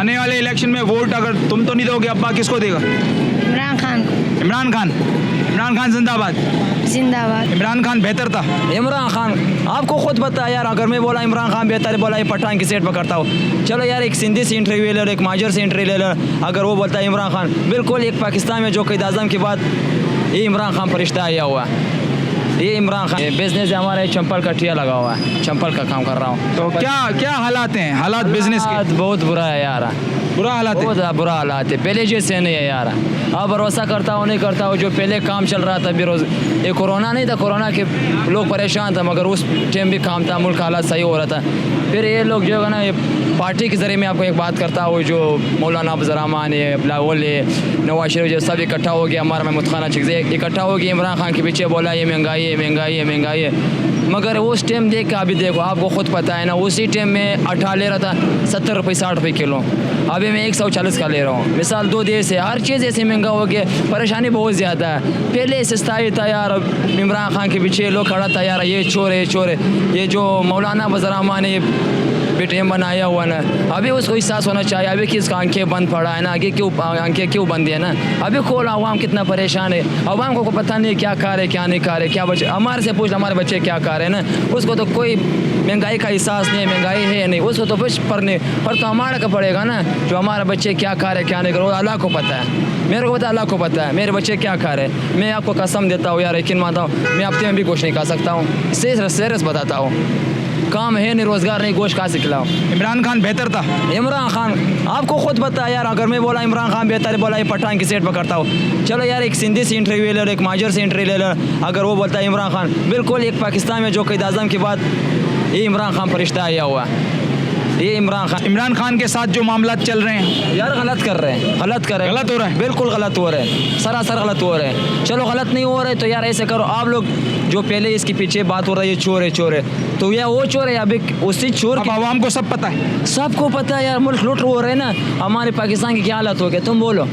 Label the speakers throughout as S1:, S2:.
S1: आने वाले इलेक्शन में वोट अगर तुम तो नहीं दोगे, अब्बा किसको देगा?
S2: इमरान खान को।
S1: इमरान खान। इमरान खान जिंदाबाद।
S2: जिंदाबाद।
S1: इमरान खान बेहतर था।
S3: इमरान खान आपको खुद पता है यार, अगर मैं बोला इमरान खान बेहतर है, बोला ये पठान की सीट पकड़ता हूँ। चलो यार, एक सिंधी से इंटरव्यू ले लो, एक माजर से इंटरव्यू ले लो, अगर वो बोलता है इमरान खान, बिल्कुल एक पाकिस्तान में जो क़ायद आज़म के बाद ये इमरान खान पर रिश्ता आया हुआ है। ये इमरान खान बिजनेस है, हमारे चंपल का ठिया लगा हुआ है, चंपल का काम कर रहा हूँ।
S1: तो क्या क्या हालात हैं, हालात बिजनेस के?
S3: बहुत बुरा है यार,
S1: बुरा हालात है।
S3: बहुत बुरा हालात है, पहले जैसे नहीं है यार। अब भरोसा करता हूँ नहीं करता हूँ, जो पहले काम चल रहा था बेरोज, ये कोरोना नहीं था, कोरोना के लोग परेशान था, मगर उस टाइम भी काम था, मुल्क हालात सही हो रहा था। फिर ये लोग जो है ना, ये पार्टी के ज़रिए मैं आपको एक बात करता हूँ, जो मौलाना अफजल रहमान है, बिलावल है, नवाज शरीफ, जो सब इकट्ठा हो गया, हमारा महमूद खान चिकज़ई इकट्ठा हो गया, इमरान खान के पीछे बोला ये महंगाई है, महंगाई है, महंगाई है। मगर उस टाइम देख के अभी देखो, आपको खुद पता है ना, उसी टाइम में आटा ले रहा था 70 रुपये 60 रुपये किलो, अभी मैं 140 का ले रहा हूँ। मिसाल 2 देश से हर चीज़ ऐसे महंगा हो गया, परेशानी बहुत ज़्यादा है। पहले सस्ताई था यार, इमरान खान के पीछे लोग खड़ा था यार, ये चोर है, चोर है। ये जो मौलाना अफजल रहमान ने पेटीएम बनाया हुआ ना, अभी उसको एहसास होना चाहिए, अभी किसका आंखें बंद पड़ा है ना, आगे क्यों आंखें क्यों बंद है ना, अभी खोल आवाम कितना परेशान है, आवाम को पता नहीं क्या खा रहे क्या नहीं खा रहे, क्या बच्चे हमारे से पूछ हमारे बच्चे क्या खा रहे हैं ना, उसको तो कोई महंगाई का एहसास नहीं है, महंगाई है नहीं, उसको तो कुछ पर तो हमारा का पड़ेगा ना, जो हमारे बच्चे क्या खा रहे क्या नहीं कर रहे, अल्लाह को पता है, मेरे को पता है, अल्लाह को पता है मेरे बच्चे क्या खा रहे। मैं आपको कसम देता हूँ यार, यकीन मानता हूँ, मैं हफ्ते में भी कुछ नहीं खा सकता हूँ, सीरियस बताता हूँ, काम है नहीं, रोज़गार नहीं, गोश्त कहाँ से खिलाओ।
S1: इमरान खान बेहतर था।
S3: इमरान खान आपको खुद पता है यार, अगर मैं बोला इमरान खान बेहतर है, बोला ये पठान की सीट पकड़ता हूँ। चलो यार, एक सिंधी से इंटरव्यू ले लो, एक माजर से इंटरव्यू ले लो, अगर वो बोलता है इमरान खान, बिल्कुल एक पाकिस्तान में जो क़ायद आज़म के बाद ये इमरान खान पर रिश्ता आया हुआ है। ये इमरान खान के साथ जो मामला चल रहे हैं यार, गलत कर रहे हैं, गलत कर रहे हैं,
S1: गलत हो रहा है,
S3: बिल्कुल गलत हो रहे हैं, सरासर गलत हो रहे हैं। चलो गलत नहीं हो रहे तो यार ऐसे करो, आप लोग जो पहले इसके पीछे बात हो रही है चोर है चोर है, तो या वो चोर है, अभी उसी चोर
S1: अब आवाम को सब पता है,
S3: सबको पता है यार, मुल्क लूट हो रहे हैं ना। हमारे पाकिस्तान की क्या हालत हो गया, तुम बोलो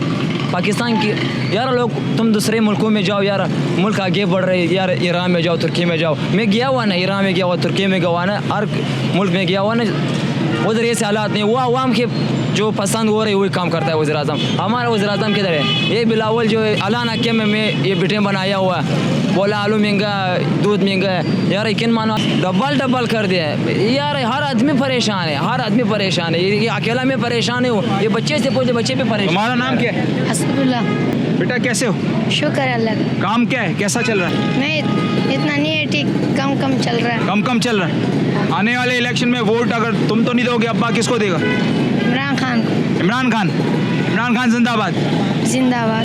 S3: पाकिस्तान की यार। लोग तुम दूसरे मुल्कों में जाओ यार, मुल्क आगे बढ़ रहे हैं यार, ईरान में जाओ, तुर्की में जाओ, मैं गया हुआ ना, ईरान में गया हुआ, तुर्की में गया हुआ ना, हर मुल्क में गया हुआ ना, उधर ऐसे हालात नहीं, वो आवाम के जो पसंद हो रही वही काम करता है वज़ीर आज़म। हमारा वज़ीर आज़म किधर है? ये बिलावल जो है अलाना के में ये बिटें बनाया हुआ है, बोला आलू महंगा, दूध महंगा है यार, यकीन मानो डबल कर दिया है यार। हर आदमी परेशान है, हर आदमी परेशान है, ये अकेला मैं परेशान हूँ, ये बच्चे से पूछे, बच्चे भी परेशान।
S1: तुम्हारा नाम क्या है?
S2: हसबुल्ला।
S1: बेटा कैसे हो?
S2: शुक्र अल्लाह का।
S1: काम क्या है, कैसा चल रहा है?
S2: नहीं इतना नहीं है, ठीक कम चल रहा है।
S1: कम चल रहा है। आने वाले इलेक्शन में वोट अगर तुम तो नहीं दोगे, अब्बा किसको देगा?
S2: इमरान खान को।
S1: इमरान खान। इमरान खान जिंदाबाद।
S2: जिंदाबाद।